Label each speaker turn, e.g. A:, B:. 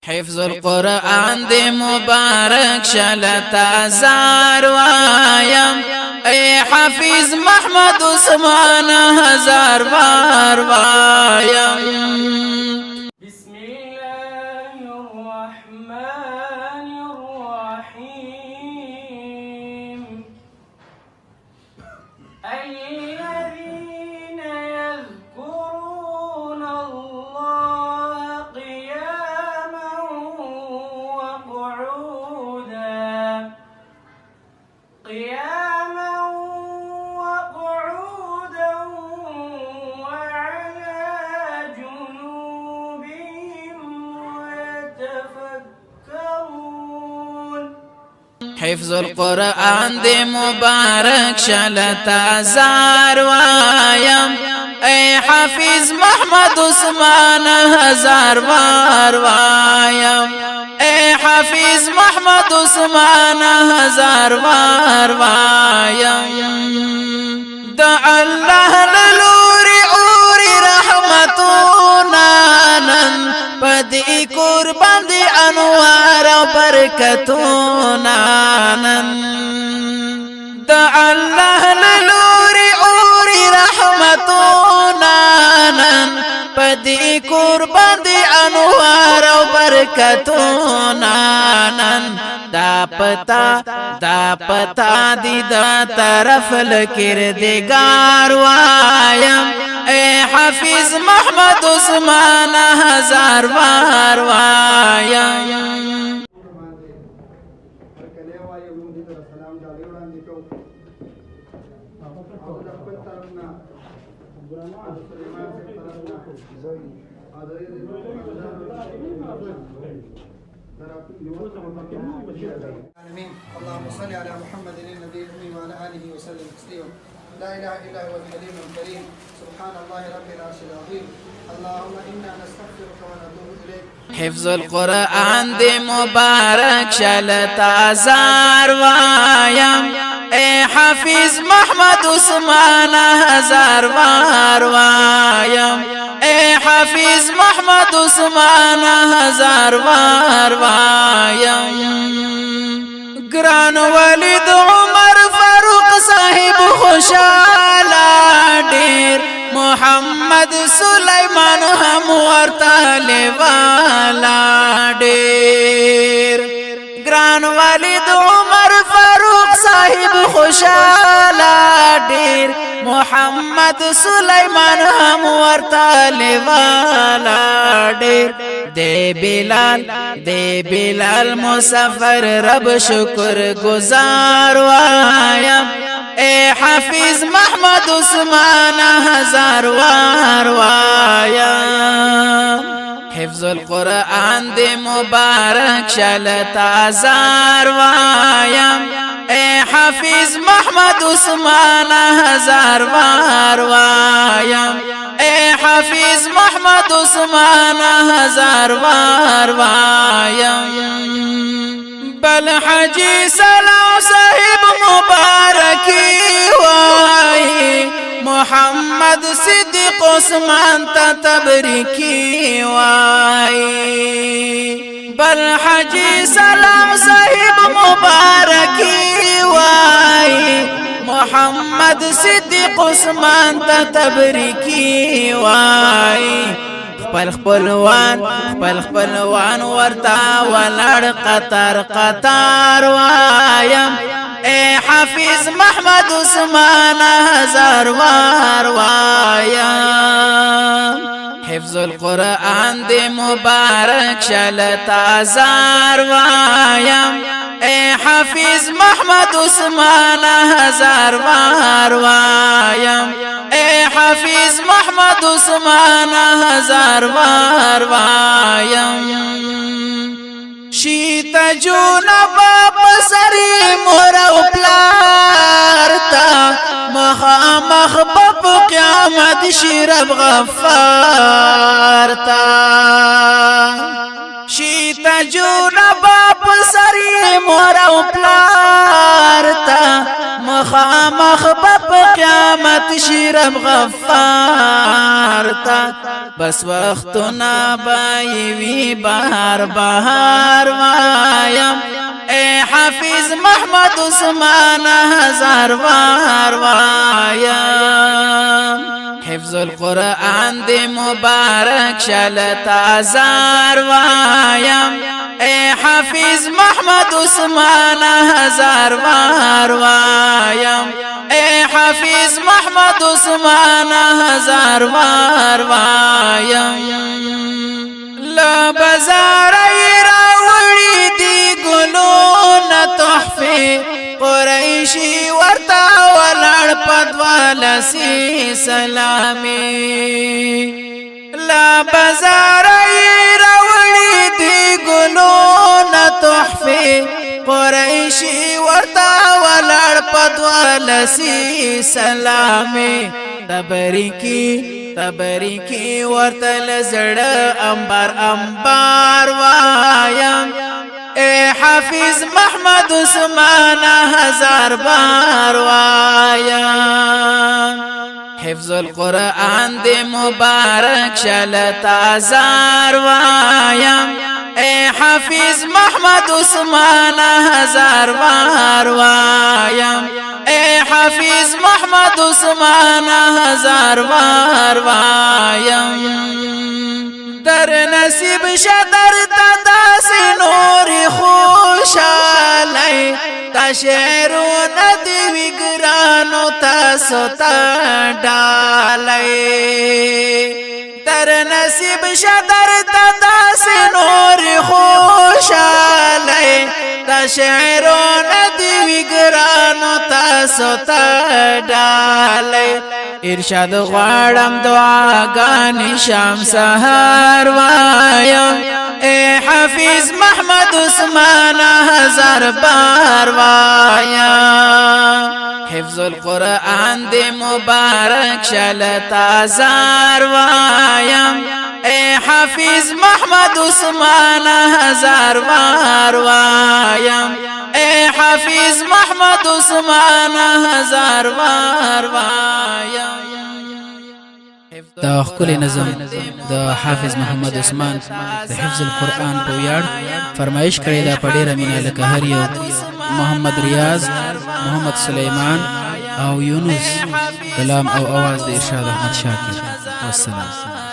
A: حفظ القرآن دی مبارک شلتا زار وایم اے حافظ محمد عثمان ہزار بار وایم
B: بسم الله الرحمن الرحيم الذين يذكرون الله قياما وقعودا وعلى جنوبهم ويتفكرون
A: حفظ القرآن دی مبارک شلتا زار وایم اے حافظ محمد عثمان ہزار بار وایم اے حافظ محمد عثمان ہزار بار وایم دا اللہ للوری اوری رحمتونا نن پدی قربان دی انوار و برکتونا نن دا اللہ للوری اوری رحمتونا نن پدی قربان دی انوار و برکتونا نن دا پتا دی دا طرف لکردگار وایم اے حافظ محمد عثمان ہزار بار وایم
C: اللهم صل على محمد النبي الأمي وعلى آله وسلم تسليما لا إله إلا هو الكريم الكريم سبحان الله رب العرش العظيم اللهم إنا نستغفرك ونتوب إليك
A: حفظ القرآن دی مبارک شلتا زار وایم اے حافظ محمد عثمان ہزار بار وایم اے حافظ محمد عثمان ہزار بار وایم گران ولید عمر فاروق صاحب خوشالا دیر محمد سلیمان ہم ورطالی والا دیر گران ولید عمر فاروق صاحب خوشالا دیر محمد سلیمان ہم ورطالی والا دیر دے بلال مسافر رب شکر گزار وایم اے حافظ محمد عثمان ہزار بار وایم حفظ القرآن دی مبارک شلتا زار وایم اے حافظ محمد عثمان ہزار بار وایم اے حافظ محمد عثمان ہزار بار وایم بل حجی سلام صاحب مبارکی وائی محمد صدیق عثمان تا تبریکی وائی بل حجی سلام صاحب مبارکی وائی محمد صدیق عثمان تا تبریکی وائی خپل خپلوان ورتا ولړ قطار وایم اے حافظ محمد عثمان ہزار بار وایم حفظ القرآن دی مبارک شلتا زار وایم اے حافظ محمد عثمان ہزار بار وایم اے حافظ محمد عثمان ہزار بار وایم شیتا جونا باپ سری مورو پلارتا مخامخ بپ قیامت شیرب غفارتا شیتا جونا باپ پسری مور او پلار تا مخامخ بپ قیامت شي رب غفار تا بس وختنا بایوی بهار بهار وایم اے حافظ محمد عثمان هزار وار وایم حفظ القرآن دی مبارک شلت آزار وایم اے حافظ محمد عثمان هزار وار وایم اے حافظ محمد عثمان هزار وار وایم لا بازار راوړي دی ګلونه تحفه قریشی ورتا ولړ پدوال سی سلامي لا بازار راوړي دی ګلونه تحفه قریشی ورتا ولړ پدوال سی سلامي تبریکی ورتل زړه انبار انبار وایم اے حافظ محمد عثمان هزار بار وایم حفظ القرآن دی مبارک شلت آزار وایم اے حافظ محمد عثمان هزار بار وایم اے حافظ محمد عثمان هزار بار وایم در نصیب شدر تداس نور خوشالی تشعرون دیوی گرانو تاسو تا ڈالی در نصیب شدر تداس نور خوشالی تشعرون دیوی گرانو تاسو تا ڈالی ارشاد غواړم دعاګانې شام سحر وایم اے حافظ محمد عثمان هزار بار وایم حفظ القرآن دی مبارک شلت آزار وایم اے حافظ محمد عثمان هزار بار وایم اے حافظ محمد عثمان هزار بار وایم
D: دا خپل نظم د حافظ محمد عثمان د حفظ القرآن په ویاړ فرمایش کړی دا په ډیره مینه لکه هر یو محمد ریاض محمد سلیمان او یونس کلام او आवाज د ارشاد احمد شاکر والسلام